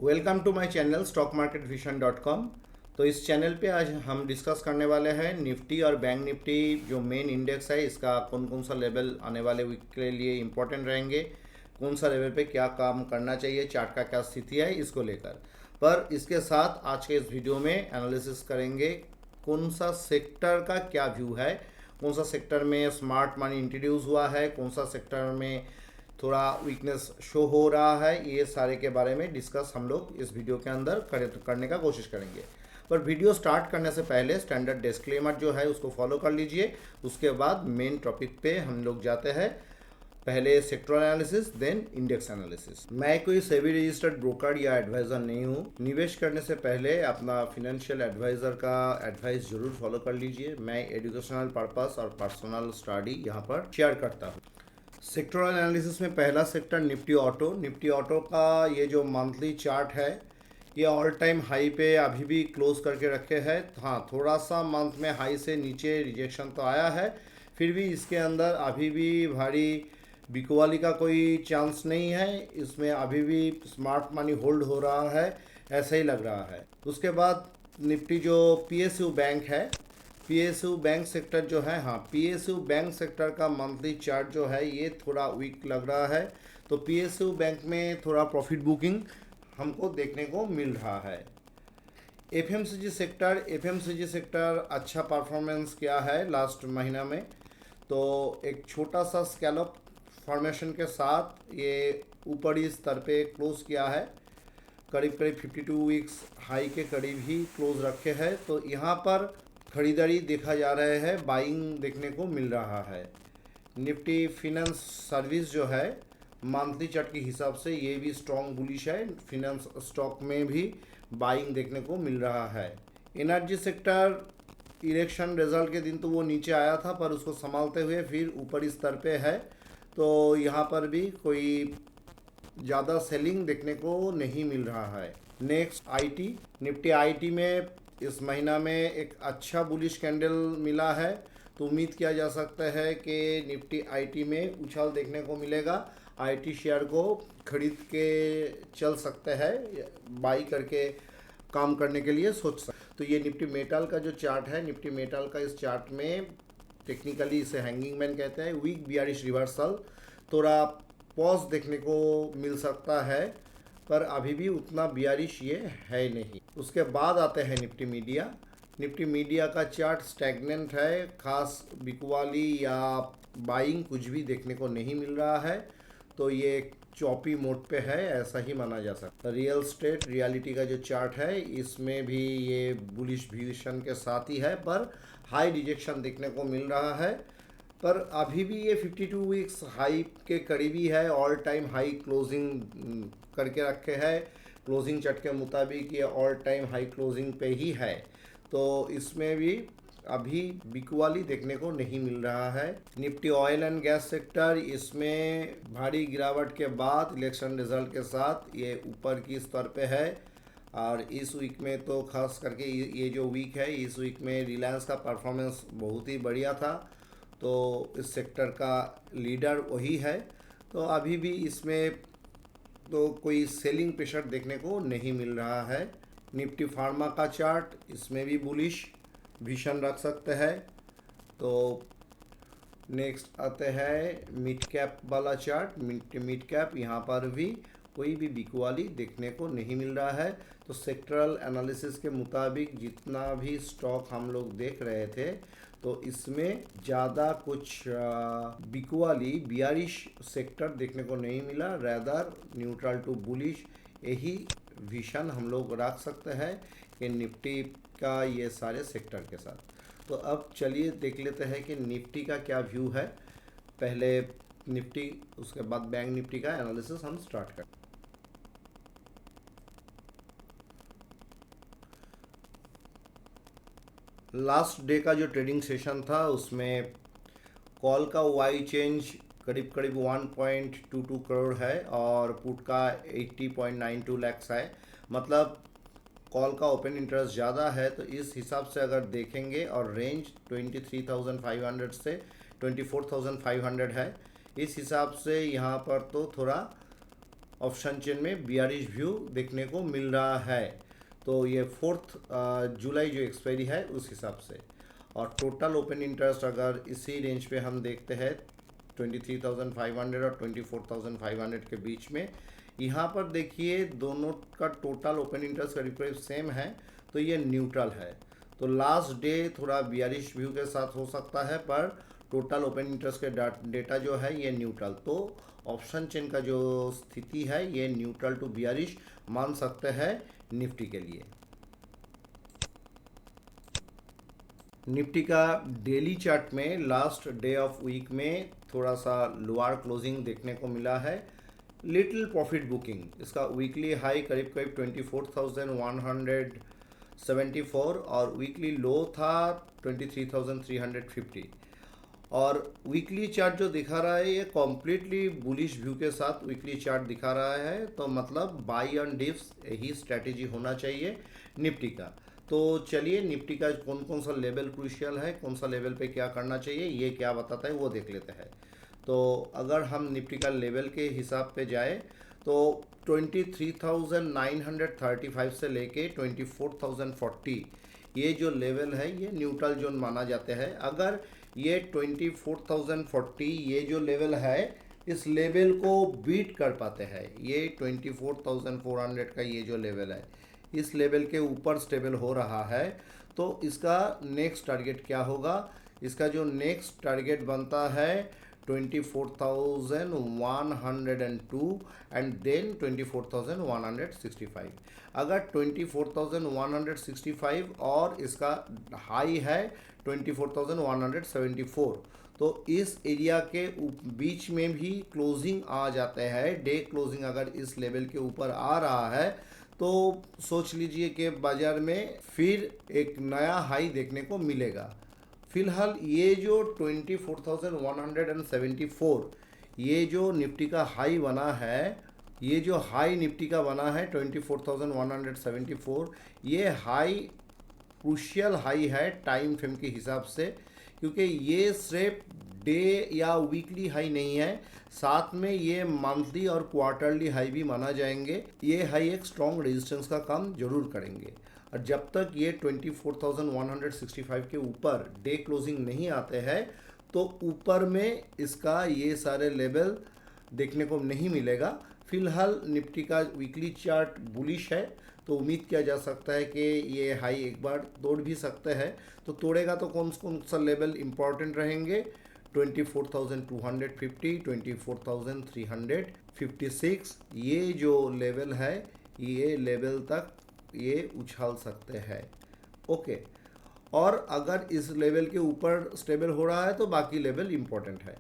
Welcome to my channel stockmarketvision.com। तो इस channel पे आज हम डिस्कस करने वाले हैं निफ्टी और बैंक निफ्टी जो मेन इंडेक्स है इसका कौन कौन सा लेवल आने वाले वीक के लिए इम्पोर्टेंट रहेंगे, कौन सा लेवल पे क्या काम करना चाहिए, चार्ट का क्या स्थिति है इसको लेकर। पर इसके साथ आज के इस वीडियो में एनालिसिस करेंगे कौन सा सेक्टर का क्या व्यू है, कौन सा सेक्टर में स्मार्ट मनी इंट्रोड्यूस हुआ है, कौन सा सेक्टर में थोड़ा वीकनेस शो हो रहा है, ये सारे के बारे में डिस्कस हम लोग इस वीडियो के अंदर करने का कोशिश करेंगे। पर वीडियो स्टार्ट करने से पहले स्टैंडर्ड डिस्क्लेमर जो है उसको फॉलो कर लीजिए। उसके बाद मेन टॉपिक पे हम लोग जाते हैं। पहले sector analysis then index analysis. मैं कोई सेबी रजिस्टर्ड ब्रोकर या एडवाइज़र नहीं हूँ। निवेश करने से पहले अपना फिनेंशियल एडवाइज़र का एडवाइस जरूर फॉलो कर लीजिए। मैं एजुकेशनल पर्पस और पर्सनल स्टडी यहाँ पर शेयर करता हूँ। सेक्टोरल एनालिसिस में पहला सेक्टर निफ्टी ऑटो का ये जो मंथली चार्ट है ये ऑल टाइम हाई पे अभी भी क्लोज करके रखे है। हाँ, थोड़ा सा मंथ में हाई से नीचे रिजेक्शन तो आया है, फिर भी इसके अंदर अभी भी भारी बिकवाली का कोई चांस नहीं है। इसमें अभी भी स्मार्ट मनी होल्ड हो रहा है, ऐसा ही लग रहा है। उसके बाद निफ्टी जो पीएसयू बैंक है, पीएसयू बैंक सेक्टर जो है, हाँ पीएसयू बैंक सेक्टर का मंथली चार्ट जो है ये थोड़ा वीक लग रहा है। तो पीएसयू बैंक में थोड़ा प्रॉफिट बुकिंग हमको देखने को मिल रहा है। एफएमसीजी सेक्टर अच्छा परफॉर्मेंस किया है लास्ट महीना में। तो एक छोटा सा स्कैलप फॉर्मेशन के साथ ये ऊपरी स्तर पे क्लोज किया है, करीब 52 वीक्स हाई के करीब ही क्लोज रखे हैं। तो यहाँ पर खरीदारी देखा जा रहा है, बाइंग देखने को मिल रहा है। निफ्टी फिनेंस सर्विस जो है मंथली चार्ट के हिसाब से ये भी स्ट्रॉन्ग बुलिश है। फिनेंस स्टॉक में भी बाइंग देखने को मिल रहा है। एनर्जी सेक्टर इलेक्शन रिजल्ट के दिन तो वो नीचे आया था, पर उसको संभालते हुए फिर ऊपरी स्तर पे है। तो यहाँ पर भी कोई ज़्यादा सेलिंग देखने को नहीं मिल रहा है। नेक्स्ट आईटी, निफ्टी आईटी में इस महीना में एक अच्छा बुलिश कैंडल मिला है। तो उम्मीद किया जा सकता है कि निफ्टी आईटी में उछाल देखने को मिलेगा। आईटी शेयर को खरीद के चल सकते हैं, बाई करके काम करने के लिए सोच सकते। तो ये निफ्टी मेटल का जो चार्ट है, निफ्टी मेटल का इस चार्ट में टेक्निकली इसे हैंगिंग मैन कहते हैं। वीक बियरिश रिवर्सल, थोड़ा पॉज देखने को मिल सकता है, पर अभी भी उतना बियरिश ये है नहीं। उसके बाद आते हैं निफ्टी मीडिया का चार्ट स्टैग्नेंट है, खास बिकवाली या बाइंग कुछ भी देखने को नहीं मिल रहा है। तो ये चॉपी मोड पे है, ऐसा ही माना जा सकता है। रियल स्टेट रियलिटी का जो चार्ट है इसमें भी ये बुलिश विजन के साथ ही है, पर हाई रिजेक्शन देखने को मिल रहा है। पर अभी भी ये 52 वीक्स हाई के करीबी है, ऑल टाइम हाई क्लोजिंग करके रखे है। क्लोजिंग चार्ट के मुताबिक ये ऑल टाइम हाई क्लोजिंग पे ही है। तो इसमें भी अभी बिकवाली देखने को नहीं मिल रहा है। Nifty oil and gas sector, इसमें भारी गिरावट के बाद इलेक्शन रिजल्ट के साथ ये ऊपर की स्तर पे है। और इस वीक में तो खास करके ये जो वीक है, इस वीक में रिलायंस का परफॉर्मेंस बहुत ही बढ़िया था। तो इस सेक्टर का लीडर वही है। तो अभी भी इसमें तो कोई सेलिंग प्रेशर देखने को नहीं मिल रहा है। निफ्टी फार्मा का चार्ट, इसमें भी बुलिश विजन रख सकते हैं। तो नेक्स्ट आते हैं मिड कैप वाला चार्ट, मिड कैप, यहाँ पर भी कोई भी बिकवाली देखने को नहीं मिल रहा है। तो सेक्टरल एनालिसिस के मुताबिक जितना भी स्टॉक हम लोग देख रहे थे, तो इसमें ज़्यादा कुछ बिकवाली बियरिश सेक्टर देखने को नहीं मिला, रैदर न्यूट्रल टू बुलिश यही विजन हम लोग रख सकते हैं कि निफ्टी का ये सारे सेक्टर के साथ। तो अब चलिए देख लेते हैं कि निफ्टी का क्या व्यू है। पहले निफ्टी, उसके बाद बैंक निफ्टी का एनालिसिस हम स्टार्ट करते हैं। लास्ट डे का जो ट्रेडिंग सेशन था उसमें कॉल का वाई चेंज करीब 1.22 करोड़ है और पुट का 80.92 लैक्स है। मतलब कॉल का ओपन इंटरेस्ट ज़्यादा है। तो इस हिसाब से अगर देखेंगे, और रेंज 23,500 से 24,500 है, इस हिसाब से यहाँ पर तो थोड़ा ऑप्शन चेन में बियरिश व्यू देखने को मिल रहा है। तो ये 4 जुलाई जो एक्सपायरी है उस हिसाब से। और टोटल ओपन इंटरेस्ट अगर इसी रेंज पे हम देखते हैं 23,500 और 24,500 के बीच में, यहाँ पर देखिए दोनों का टोटल ओपन इंटरेस्ट करीब करीब सेम है, तो ये न्यूट्रल है। तो लास्ट डे थोड़ा बियरिश व्यू के साथ हो सकता है, पर टोटल ओपन इंटरेस्ट के डेटा जो है ये न्यूट्रल। तो ऑप्शन चेन का जो स्थिति है ये न्यूट्रल टू बियरिश मान सकते हैं निफ्टी के लिए। निफ्टी का डेली चार्ट में लास्ट डे ऑफ वीक में थोड़ा सा लोअर क्लोजिंग देखने को मिला है, लिटिल प्रॉफिट बुकिंग। इसका वीकली हाई करीब करीब 24,174 और वीकली लो था 23,350। और वीकली चार्ट जो दिखा रहा है ये कॉम्प्लीटली बुलिश व्यू के साथ वीकली चार्ट दिखा रहा है, तो मतलब बाई ऑन डिप्स यही स्ट्रैटेजी होना चाहिए निफ्टी का। तो चलिए निफ्टी का कौन कौन सा लेवल क्रूशियल है, कौन सा लेवल पे क्या करना चाहिए, ये क्या बताता है वो देख लेते हैं। तो अगर हम निफ्टी का लेवल के हिसाब पे जाए तो 23,935 से लेके 24,040 ये जो लेवल है ये न्यूट्रल जोन माना जाते हैं। अगर ये 24,040 ये जो लेवल है इस लेवल को बीट कर पाते हैं, ये 24,400 का ये जो लेवल है इस लेवल के ऊपर स्टेबल हो रहा है, तो इसका नेक्स्ट टारगेट क्या होगा? इसका जो नेक्स्ट टारगेट बनता है 24,102 एंड देन 24,165। अगर 24,165 और इसका हाई है 24,174, तो इस एरिया के बीच में भी क्लोजिंग आ जाते हैं। डे क्लोजिंग अगर इस लेवल के ऊपर आ रहा है तो सोच लीजिए कि बाजार में फिर एक नया हाई देखने को मिलेगा। फिलहाल ये जो 24,174 ये जो निफ्टी का हाई बना है, ये जो हाई निफ्टी का बना है 24,174, ये हाई क्रूशियल हाई है टाइम फ्रेम के हिसाब से, क्योंकि ये सिर्फ डे या वीकली हाई नहीं है, साथ में ये मंथली और क्वार्टरली हाई भी माना जाएंगे। ये हाई एक स्ट्रॉन्ग रेजिस्टेंस का काम जरूर करेंगे। और जब तक ये 24,165 के ऊपर डे क्लोजिंग नहीं आते हैं तो ऊपर में इसका ये सारे लेवल देखने को नहीं मिलेगा। फिलहाल निफ्टी का वीकली चार्ट बुलिश है, तो उम्मीद किया जा सकता है कि ये हाई एक बार तोड़ भी सकते हैं। तो तोड़ेगा तो कौन कौन सा लेवल इंपॉर्टेंट रहेंगे? 24,250, 24,356 ये जो लेवल है ये लेवल तक ये उछाल सकते हैं। ओके, और अगर इस लेवल के ऊपर स्टेबल हो रहा है तो बाकी लेवल इंपॉर्टेंट है।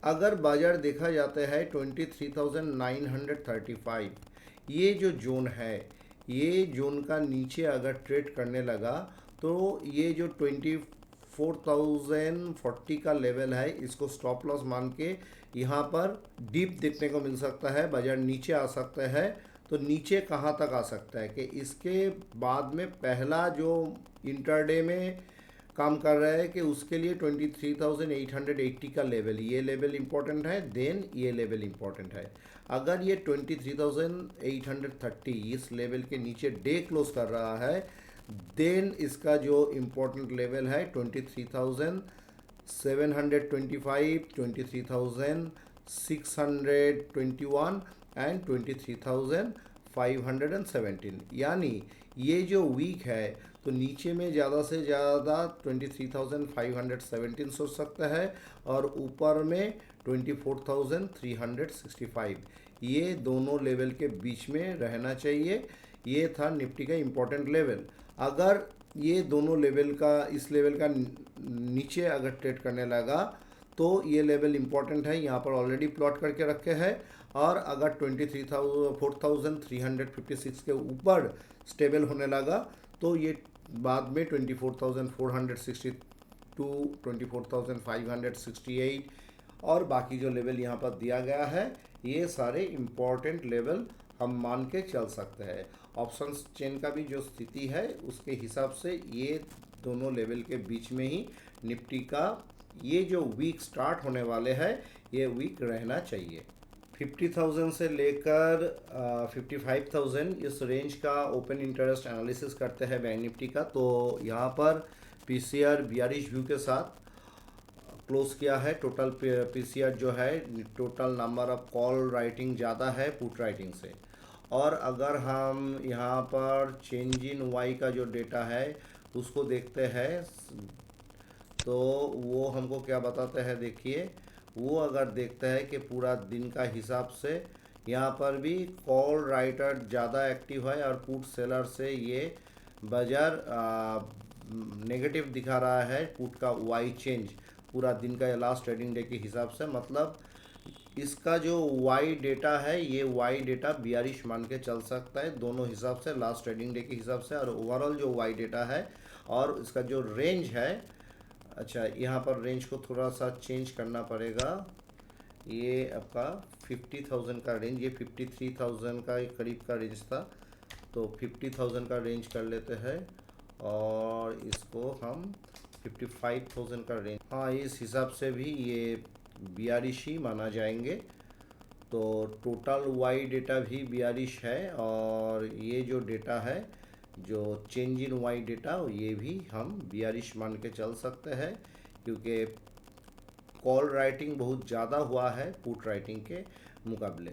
अगर बाजार देखा जाता है 23,935 ये जो जोन है, ये जोन का नीचे अगर ट्रेड करने लगा तो ये जो 24,040 का लेवल है इसको स्टॉप लॉस मान के यहाँ पर डीप देखने को मिल सकता है, बाजार नीचे आ सकता है। तो नीचे कहाँ तक आ सकता है कि इसके बाद में पहला जो इंटरडे में काम कर रहा है कि उसके लिए 23,880 का लेवल, ये लेवल इंपॉर्टेंट है, देन ये लेवल इंपॉर्टेंट है। अगर ये 23,830 इस लेवल के नीचे डे क्लोज कर रहा है, देन इसका जो इम्पोर्टेंट लेवल है 23,725, 23,621 एंड 23,517। यानी ये जो वीक है तो नीचे में ज़्यादा से ज़्यादा 23,517 सोच सकता है और ऊपर में 24,365, ये दोनों लेवल के बीच में रहना चाहिए। ये था निफ्टी का इम्पोर्टेंट लेवल। अगर ये दोनों लेवल का इस लेवल का नीचे अगर ट्रेड करने लगा तो ये लेवल इंपॉर्टेंट है, यहाँ पर ऑलरेडी प्लॉट करके रखे हैं। और अगर 4,356 के ऊपर स्टेबल होने लगा तो ये बाद में 24,462, 24,568 और बाकी जो लेवल यहाँ पर दिया गया है ये सारे इम्पॉर्टेंट लेवल हम मान के चल सकते हैं। ऑप्शंस चेन का भी जो स्थिति है उसके हिसाब से ये दोनों लेवल के बीच में ही निफ्टी का ये जो वीक स्टार्ट होने वाले हैं ये वीक रहना चाहिए। 50,000 से लेकर 55,000 इस रेंज का ओपन इंटरेस्ट एनालिसिस करते हैं बैंक निफ्टी का। तो यहाँ पर पीसीआर 42 व्यू के साथ क्लोज किया है। टोटल पीसीआर जो है, total number of call writing ज़्यादा है पुट राइटिंग से। और अगर हम यहाँ पर चेंज इन वाई का जो डेटा है उसको देखते हैं तो वो हमको क्या बताते हैं, देखिए वो अगर देखते हैं कि पूरा दिन का हिसाब से यहाँ पर भी कॉल राइटर ज़्यादा एक्टिव है और पुट सेलर से ये बाजार नेगेटिव दिखा रहा है। पुट का वाई चेंज पूरा दिन का लास्ट ट्रेडिंग डे के हिसाब से, मतलब इसका जो वाई डेटा है ये वाई डेटा बियरिश मान के चल सकता है दोनों हिसाब से, लास्ट ट्रेडिंग डे के हिसाब से और ओवरऑल जो वाई डेटा है। और इसका जो रेंज है, अच्छा यहाँ पर रेंज को थोड़ा सा चेंज करना पड़ेगा। ये आपका 50,000 का रेंज, ये 53,000 का करीब का रेंज था, तो 50,000 का रेंज कर लेते हैं और इसको हम 55,000 का रेंज, हाँ इस हिसाब से भी ये बियरिश ही माना जाएंगे। तो टोटल वाई डेटा भी बियरिश है और ये जो डेटा है जो चेंज इन वाई डेटा ये भी हम बियरिश मान के चल सकते हैं, क्योंकि कॉल राइटिंग बहुत ज़्यादा हुआ है पुट राइटिंग के मुकाबले।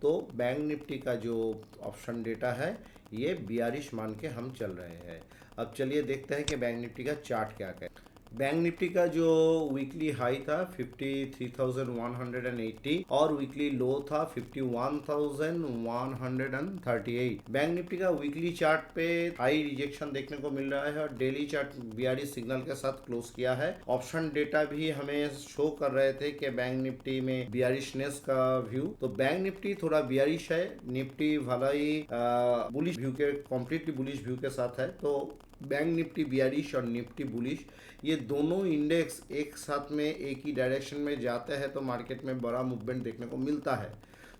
तो बैंक निफ्टी का जो ऑप्शन डेटा है ये बियरिश मान के हम चल रहे हैं। अब चलिए देखते हैं कि बैंक निफ्टी का चार्ट क्या है। बैंक निफ्टी का जो वीकली हाई था 53,180 और वीकली लो था 51,138। बैंक निफ्टी का वीकली चार्ट पे हाई रिजेक्शन देखने को मिल रहा है और डेली चार्ट बियरिश सिग्नल के साथ क्लोज किया है। ऑप्शन डेटा भी हमें शो कर रहे थे कि बैंक निफ्टी में बियरिशनेस का व्यू, तो बैंक निफ्टी थोड़ा बियरिश है, निफ्टी भला ही बुलिश व्यू के, कम्प्लीटली बुलिश व्यू के साथ है। तो बैंक निफ्टी बियरिश और निफ्टी बुलिश ये दोनों इंडेक्स एक साथ में एक ही डायरेक्शन में जाते हैं तो मार्केट में बड़ा मूवमेंट देखने को मिलता है।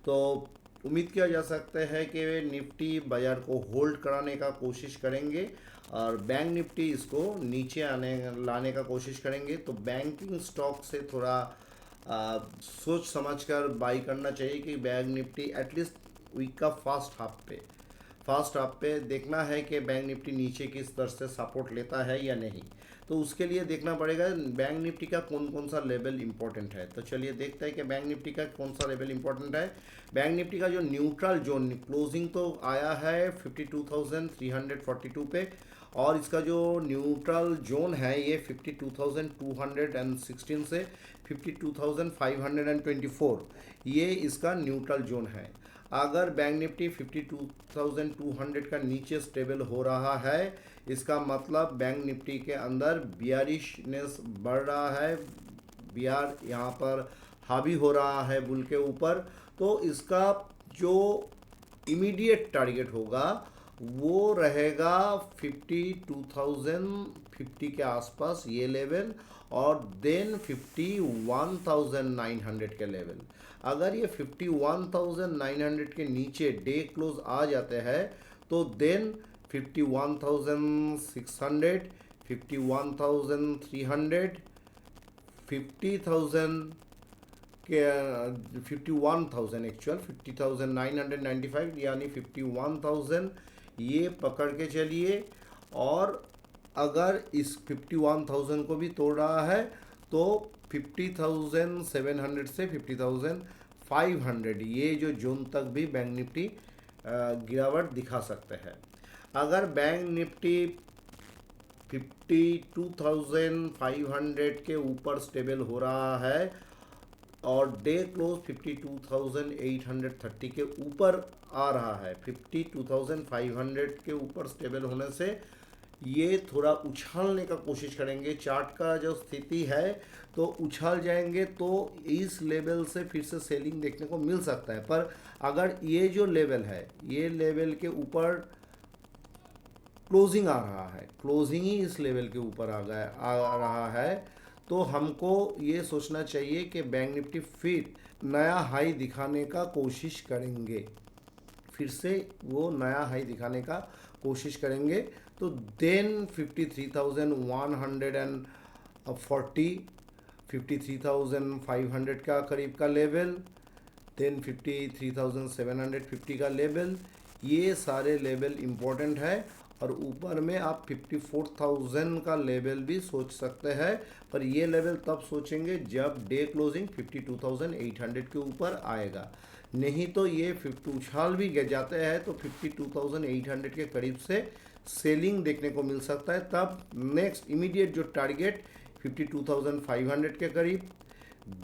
तो उम्मीद किया जा सकता है कि निफ्टी बाजार को होल्ड कराने का कोशिश करेंगे और बैंक निफ्टी इसको नीचे लाने का कोशिश करेंगे। तो बैंकिंग स्टॉक से थोड़ा सोच समझकर बाई करना चाहिए कि बैंक निफ्टी एटलीस्ट वीक का फर्स्ट हाफ पे देखना है कि बैंक निफ्टी नीचे किस स्तर से सपोर्ट लेता है या नहीं। तो उसके लिए देखना पड़ेगा बैंक निफ्टी का कौन कौन सा लेवल इंपॉर्टेंट है। तो चलिए देखते हैं कि बैंक निफ्टी का कौन सा लेवल इंपॉर्टेंट है। बैंक निफ्टी का जो न्यूट्रल जोन क्लोजिंग तो आया है 52,342 पे और इसका जो न्यूट्रल जोन है ये 52,216 से 52,524, ये इसका न्यूट्रल जोन है। अगर बैंक निफ्टी 52,200 का नीचे स्टेबल हो रहा है, इसका मतलब बैंक निफ्टी के अंदर बियरिशनेस बढ़ रहा है, बियर यहाँ पर हावी हो रहा है बुल के ऊपर। तो इसका जो इमीडिएट टारगेट होगा वो रहेगा 52,050 के आसपास ये लेवल और देन 51,900 के लेवल। अगर ये 51,900 के नीचे डे क्लोज आ जाते हैं तो देन 51,600, 51,300, 50,000 के 51,000 एक्चुअल 50,995 यानी 51,000 ये पकड़ के चलिए। और अगर इस 51,000 को भी तोड़ रहा है तो 50,700 से 50,500 ये जो जोन तक भी बैंक निफ्टी गिरावट दिखा सकते हैं। अगर बैंक निफ्टी 52,500 के ऊपर स्टेबल हो रहा है और डे क्लोज 52,830 के ऊपर आ रहा है, 52,500 के ऊपर स्टेबल होने से ये थोड़ा उछालने का कोशिश करेंगे। चार्ट का जो स्थिति है तो उछाल जाएंगे तो इस लेवल से फिर से सेलिंग देखने को मिल सकता है। पर अगर ये जो लेवल है ये लेवल के ऊपर क्लोजिंग आ रहा है, क्लोजिंग ही इस लेवल के ऊपर आ रहा है, तो हमको ये सोचना चाहिए कि बैंक निफ्टी फिर नया हाई दिखाने का कोशिश करेंगे, फिर से वो नया हाई दिखाने का कोशिश करेंगे। तो देन 53,140, 53,500 का करीब का लेवल, देन 53,750 का लेवल, ये सारे लेवल इम्पोर्टेंट है। और ऊपर में आप 54,000 का लेवल भी सोच सकते हैं, पर ये लेवल तब सोचेंगे जब डे क्लोजिंग 52,800 के ऊपर आएगा। नहीं तो ये 50 उछाल भी गिर जाते हैं तो 52,800 के करीब से सेलिंग देखने को मिल सकता है। तब नेक्स्ट इमीडिएट जो टारगेट 52,500 के करीब,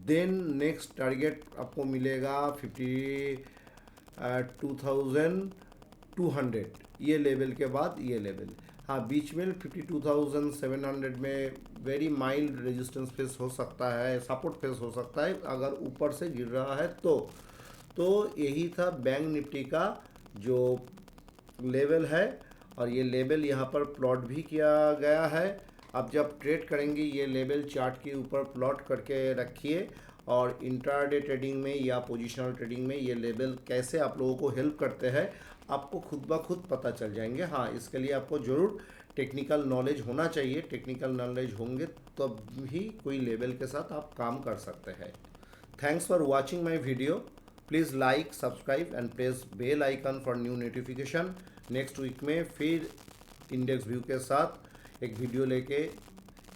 देन नेक्स्ट टारगेट आपको मिलेगा 52,200, ये लेवल के बाद ये लेवल। हाँ, बीच में 52,700 में वेरी माइल्ड रेजिस्टेंस फेस हो सकता है, सपोर्ट फेस हो सकता है अगर ऊपर से गिर रहा है तो यही था बैंक निफ्टी का जो लेवल है, और ये लेवल यहाँ पर प्लॉट भी किया गया है। अब जब ट्रेड करेंगे ये लेवल चार्ट के ऊपर प्लॉट करके रखिए, और इंट्राडे ट्रेडिंग में या पोजिशनल ट्रेडिंग में ये लेवल कैसे आप लोगों को हेल्प करते हैं आपको खुद ब खुद पता चल जाएंगे। हाँ, इसके लिए आपको ज़रूर टेक्निकल नॉलेज होना चाहिए। टेक्निकल नॉलेज होंगे तब भी कोई लेवल के साथ आप काम कर सकते हैं। Thanks for watching my video. Please like, subscribe and press bell icon for new notification. Next week में फिर इंडेक्स व्यू के साथ एक वीडियो लेके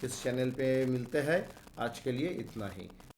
इस चैनल पे मिलते हैं। आज के लिए इतना ही।